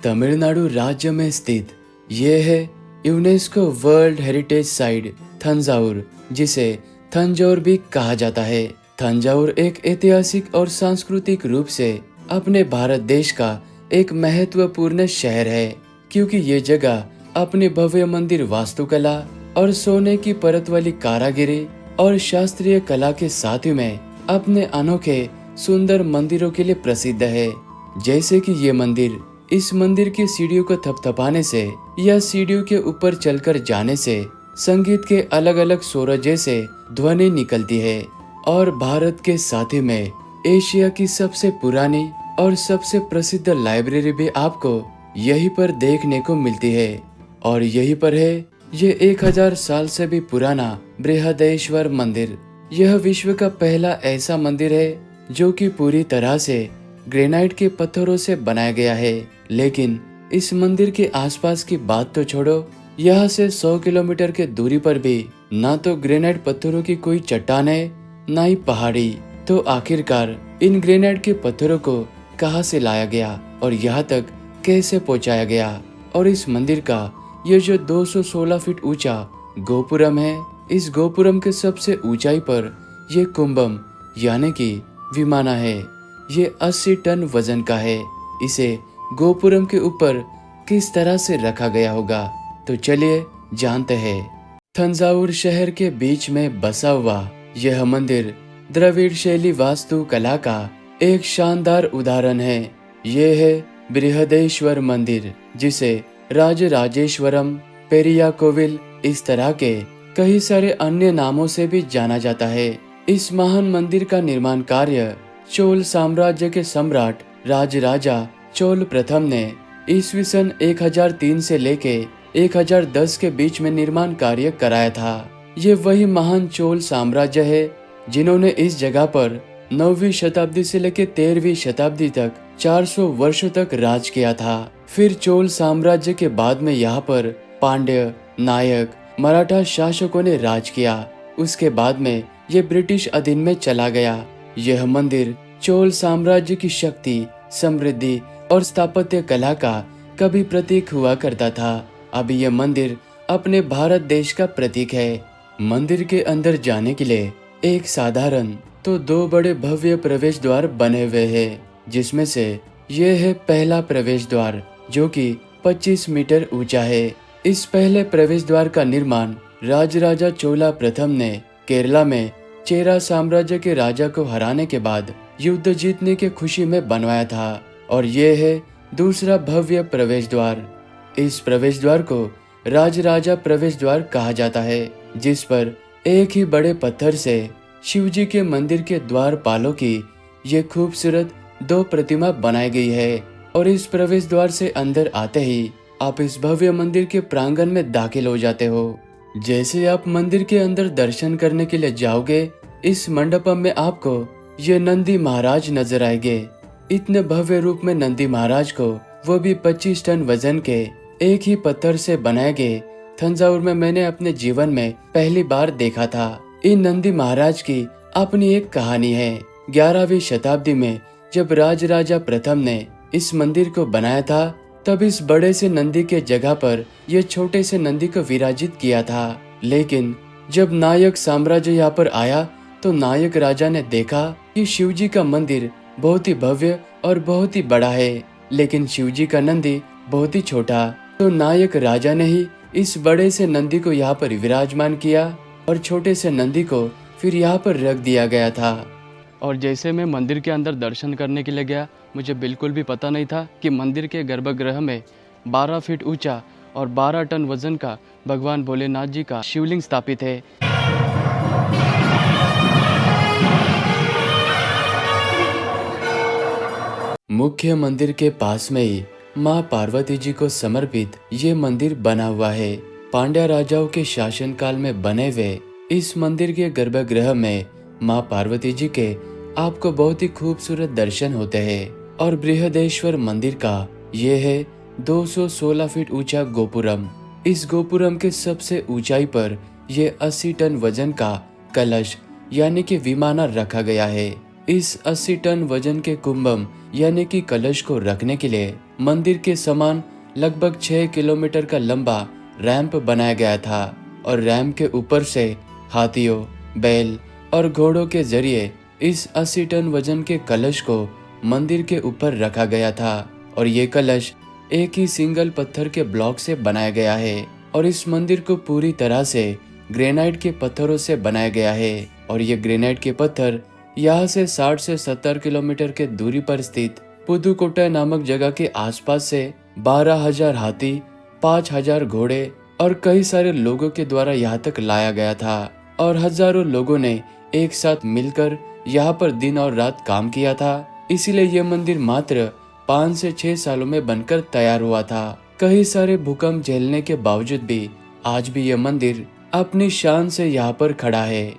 तमिलनाडु राज्य में स्थित ये है UNESCO world heritage site Thanjavur, जिसे थंजौर भी कहा जाता है। थंजावुर एक ऐतिहासिक और सांस्कृतिक रूप से अपने भारत देश का एक महत्वपूर्ण शहर है, क्योंकि ये जगह अपने भव्य मंदिर वास्तुकला और सोने की परत वाली कारीगरी और शास्त्रीय कला के साथ में अपने अनोखे सुंदर मंदिरों के लिए प्रसिद्ध है। जैसे कि ये मंदिर, इस मंदिर की सीढ़ियों को थपथपाने से या सीढ़ियों के ऊपर चलकर जाने से संगीत के अलग अलग स्वर जैसे ध्वनि निकलती है और भारत के साथ ही में एशिया की सबसे पुरानी और सबसे प्रसिद्ध लाइब्रेरी भी आपको यहीं पर देखने को मिलती है। और यहीं पर है ये 1000 साल से भी पुराना बृहदेश्वर मंदिर। यह विश्व का पहला ऐसा मंदिर है जो कि पूरी तरह से ग्रेनाइट के पत्थरों से बनाया गया है। लेकिन इस मंदिर के आसपास की बात तो छोड़ो, यहाँ से 100 किलोमीटर के दूरी पर भी ना तो ग्रेनाइट पत्थरों की कोई चट्टान है, ना ही पहाड़ी। तो आखिरकार इन ग्रेनाइट के पत्थरों को कहाँ से लाया गया और यहाँ तक कैसे पहुँचाया गया? और इस मंदिर का ये जो 216 फीट ऊंचा गोपुरम है, इस गोपुरम के सबसे ऊंचाई पर ये कुंभम यानी कि विमाना है। ये 80 टन वजन का है। इसे गोपुरम के ऊपर किस तरह से रखा गया होगा, तो चलिए जानते हैं। थंजावुर शहर के बीच में बसा हुआ यह मंदिर द्रविड़ शैली वास्तु कला का एक शानदार उदाहरण है। ये है बृहदेश्वर मंदिर, जिसे राजराजेश्वरम, पेरिया कोविल, इस तरह के कई सारे अन्य नामों से भी जाना जाता है। इस महान मंदिर का निर्माण कार्य चोल साम्राज्य के सम्राट राजराजा चोल प्रथम ने ईस्वी सन 1003 से लेके 1010 के बीच में निर्माण कार्य कराया था। ये वही महान चोल साम्राज्य है जिन्होंने इस जगह पर 9वीं शताब्दी से लेके 13वीं शताब्दी तक 400 वर्षों तक राज किया था। फिर चोल साम्राज्य के बाद में यहाँ पर पांड्य, नायक, मराठा शासकों ने राज किया। उसके बाद में ये ब्रिटिश अधीन में चला गया। यह मंदिर चोल साम्राज्य की शक्ति, समृद्धि और स्थापत्य कला का कभी प्रतीक हुआ करता था। अभी यह मंदिर अपने भारत देश का प्रतीक है। मंदिर के अंदर जाने के लिए एक साधारण तो 2 बड़े भव्य प्रवेश द्वार बने हुए हैं, जिसमें से ये है पहला प्रवेश द्वार जो कि 25 मीटर ऊंचा है। इस पहले प्रवेश द्वार का निर्माण राजराजा चोला प्रथम ने केरला में चेरा साम्राज्य के राजा को हराने के बाद युद्ध जीतने के खुशी में बनवाया था। और ये है दूसरा भव्य प्रवेश द्वार। इस प्रवेश द्वार को राजराजा प्रवेश द्वार कहा जाता है, जिस पर एक ही बड़े पत्थर से शिवजी के मंदिर के द्वारपालों की ये खूबसूरत 2 प्रतिमा बनाई गई है। और इस प्रवेश द्वार से अंदर आते ही आप इस भव्य मंदिर के प्रांगण में दाखिल हो जाते हो। जैसे आप मंदिर के अंदर दर्शन करने के लिए जाओगे, इस मंडपम में आपको ये नंदी महाराज नजर आएंगे। इतने भव्य रूप में नंदी महाराज को, वो भी 25 टन वजन के, एक ही पत्थर से बनाए गए, थंजावुर में मैंने अपने जीवन में पहली बार देखा था। इन नंदी महाराज की अपनी एक कहानी है। 11वीं शताब्दी में जब राजराजा प्रथम ने इस मंदिर को बनाया था, तब इस बड़े से नंदी के जगह पर यह छोटे से नंदी को विराजित किया था। लेकिन जब नायक साम्राज्य यहाँ पर आया, तो नायक राजा ने देखा कि शिवजी का मंदिर बहुत ही भव्य और बहुत ही बड़ा है, लेकिन शिवजी का नंदी बहुत ही छोटा। तो नायक राजा ने ही इस बड़े से नंदी को यहाँ पर विराजमान किया और छोटे से नंदी को फिर यहाँ पर रख दिया गया था। और जैसे मैं मंदिर के अंदर दर्शन करने के लिए गया, मुझे बिल्कुल भी पता नहीं था कि मंदिर के गर्भगृह में 12 फीट ऊंचा और 12 टन वजन का भगवान भोलेनाथ जी का शिवलिंग स्थापित है। मुख्य मंदिर के पास में ही माँ पार्वती जी को समर्पित ये मंदिर बना हुआ है। पांड्या राजाओं के शासनकाल में बने हुए इस मंदिर के गर्भगृह में माँ पार्वती जी के आपको बहुत ही खूबसूरत दर्शन होते हैं। और बृहदेश्वर मंदिर का ये है 216 फीट ऊंचा गोपुरम। इस गोपुरम के सबसे ऊंचाई पर यह 80 टन वजन का कलश यानी कि विमाना रखा गया है। इस 80 टन वजन के कुंभम यानी कि कलश को रखने के लिए मंदिर के समान लगभग 6 किलोमीटर का लंबा रैंप बनाया गया था और रैंप के ऊपर से हाथियों, बैल और घोड़ों के जरिए इस 80 टन वजन के कलश को मंदिर के ऊपर रखा गया था और ये कलश एक ही सिंगल पत्थर के ब्लॉक से बनाया गया है और इस मंदिर को पूरी तरह से ग्रेनाइट के पत्थरों से बनाया गया है और ये ग्रेनाइट के पत्थर यहाँ से 60 से 70 किलोमीटर के दूरी पर स्थित पुदुकोट्टई नामक जगह के आसपास से 12,000 हाथी, 5,000 घोड़े और कई सारे लोगों के द्वारा यहाँ तक लाया गया था और हजारों लोगों ने एक साथ मिलकर यहाँ पर दिन और रात काम किया था। इसीलिए ये मंदिर मात्र 5 से 6 सालों में बनकर तैयार हुआ था। कई सारे भूकंप झेलने के बावजूद भी आज भी यह मंदिर अपनी शान से यहाँ पर खड़ा है।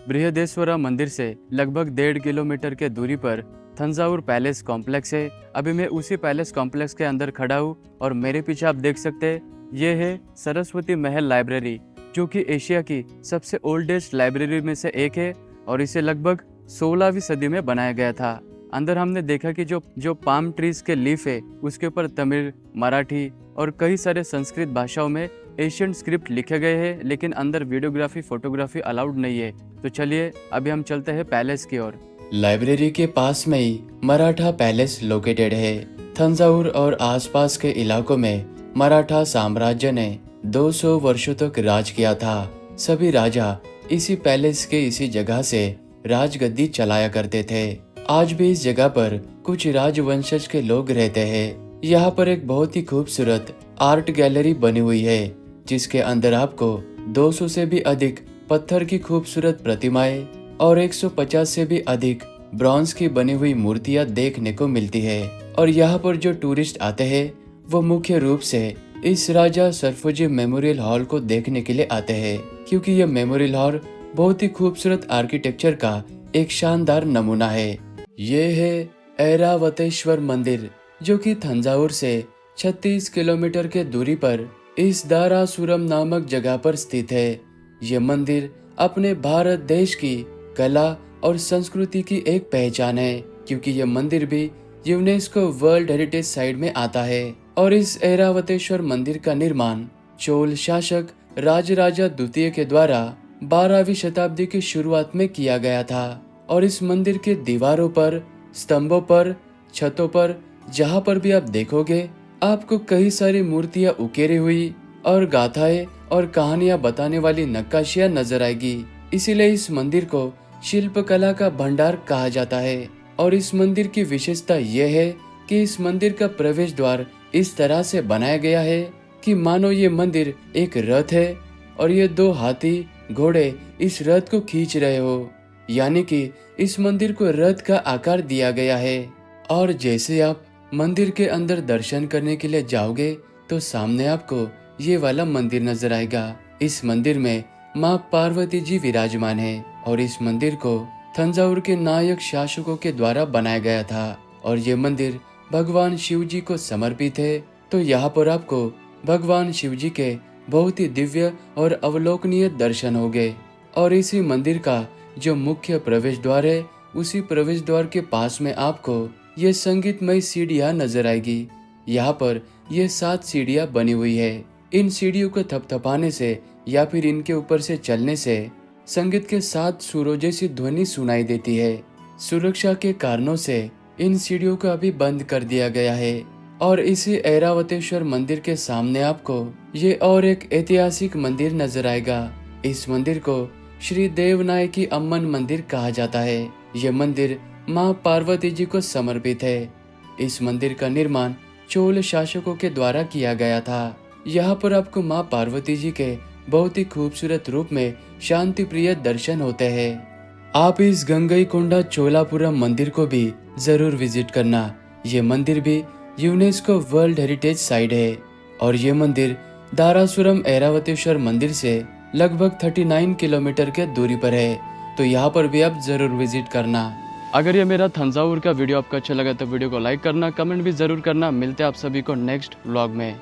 बृहदेश्वरा मंदिर से लगभग 1.5 किलोमीटर के दूरी पर थंजावुर पैलेस कॉम्प्लेक्स है। अभी मैं उसी पैलेस कॉम्प्लेक्स के अंदर खड़ा हूँ और मेरे पीछे आप देख सकते हैं ये है सरस्वती महल लाइब्रेरी, जो कि एशिया की सबसे ओल्डेस्ट लाइब्रेरी में से एक है और इसे लगभग 16वीं सदी में बनाया गया था। अंदर हमने देखा कि जो पाम ट्रीज के लीफ है उसके ऊपर तमिल, मराठी और कई सारे संस्कृत भाषाओं में एशियन स्क्रिप्ट लिखे गए हैं, लेकिन अंदर वीडियोग्राफी, फोटोग्राफी अलाउड नहीं है। तो चलिए अभी हम चलते हैं पैलेस की ओर। लाइब्रेरी के पास में ही मराठा पैलेस लोकेटेड है। थंजावुर और आसपास के इलाकों में मराठा साम्राज्य ने 200 वर्षों तक राज किया था। सभी राजा इसी पैलेस के इसी जगह से राजगद्दी चलाया करते थे। आज भी इस जगह पर कुछ राजवंशज के लोग रहते हैं। यहाँ पर एक बहुत ही खूबसूरत आर्ट गैलरी बनी हुई है, जिसके अंदर आपको 200 से भी अधिक पत्थर की खूबसूरत प्रतिमाएं और 150 से भी अधिक ब्रॉन्ज की बनी हुई मूर्तियां देखने को मिलती है। और यहाँ पर जो टूरिस्ट आते हैं वो मुख्य रूप से इस राजा सरफुजी मेमोरियल हॉल को देखने के लिए आते हैं, क्योंकि यह मेमोरियल हॉल बहुत ही खूबसूरत आर्किटेक्चर का एक शानदार नमूना है। ये है ऐरावतेश्वर मंदिर, जो कि थंजावुर से 36 किलोमीटर के दूरी पर इस दारासुरम नामक जगह पर स्थित है। ये मंदिर अपने भारत देश की कला और संस्कृति की एक पहचान है, क्योंकि यह मंदिर भी यूनेस्को वर्ल्ड हेरिटेज साइट में आता है। और इस ऐरावतेश्वर मंदिर का निर्माण चोल शासक राजराजा द्वितीय के द्वारा 12वीं शताब्दी की शुरुआत में किया गया था। और इस मंदिर के दीवारों पर, स्तंभों पर, छतों पर, जहाँ पर भी आप देखोगे आपको कई सारी मूर्तियाँ उकेरी हुई और गाथाएं और कहानियां बताने वाली नक्काशियां नजर आएगी। इसीलिए इस मंदिर को शिल्पकला का भंडार कहा जाता है। और इस मंदिर की विशेषता यह है कि इस मंदिर का प्रवेश द्वार इस तरह से बनाया गया है कि मानो ये मंदिर एक रथ है और ये 2 हाथी घोड़े इस रथ को खींच रहे हो, यानी कि इस मंदिर को रथ का आकार दिया गया है। और जैसे आप मंदिर के अंदर दर्शन करने के लिए जाओगे तो सामने आपको ये वाला मंदिर नजर आएगा। इस मंदिर में माँ पार्वती जी विराजमान है और इस मंदिर को थंजावुर के नायक शासकों के द्वारा बनाया गया था और ये मंदिर भगवान शिव जी को समर्पित है। तो यहाँ पर आपको भगवान शिव जी के बहुत ही दिव्य और अवलोकनीय दर्शन होंगे। और इसी मंदिर का जो मुख्य प्रवेश द्वार है, उसी प्रवेश द्वार के पास में आपको ये संगीतमय सीढ़ियाँ नजर आएगी। यहाँ पर ये 7 सीढ़ियाँ बनी हुई है। इन सीढ़ियों को थपथपाने से या फिर इनके ऊपर से चलने से संगीत के 7 सुरों जैसी ध्वनि सुनाई देती है। सुरक्षा के कारणों से इन सीढ़ियों को अभी बंद कर दिया गया है। और इसी ऐरावतेश्वर मंदिर के सामने आपको ये और एक ऐतिहासिक मंदिर नजर आएगा। इस मंदिर को श्री देवनायकी अम्मन मंदिर कहा जाता है। ये मंदिर माँ पार्वती जी को समर्पित है। इस मंदिर का निर्माण चोल शासकों के द्वारा किया गया था। यहाँ पर आपको माँ पार्वती जी के बहुत ही खूबसूरत रूप में शांति प्रिय दर्शन होते हैं। आप इस गंगईकोंडा चोलापुरम मंदिर को भी जरूर विजिट करना। ये मंदिर भी यूनेस्को वर्ल्ड हेरिटेज साइट है और ये मंदिर दारासुरम ऐरावतेश्वर मंदिर से लगभग 39 किलोमीटर के दूरी पर है। तो यहाँ पर भी आप जरूर विजिट करना। अगर ये मेरा थंजावुर का वीडियो आपको अच्छा लगा तो वीडियो को लाइक करना, कमेंट भी जरूर करना। मिलते हैं आप सभी को नेक्स्ट व्लॉग में।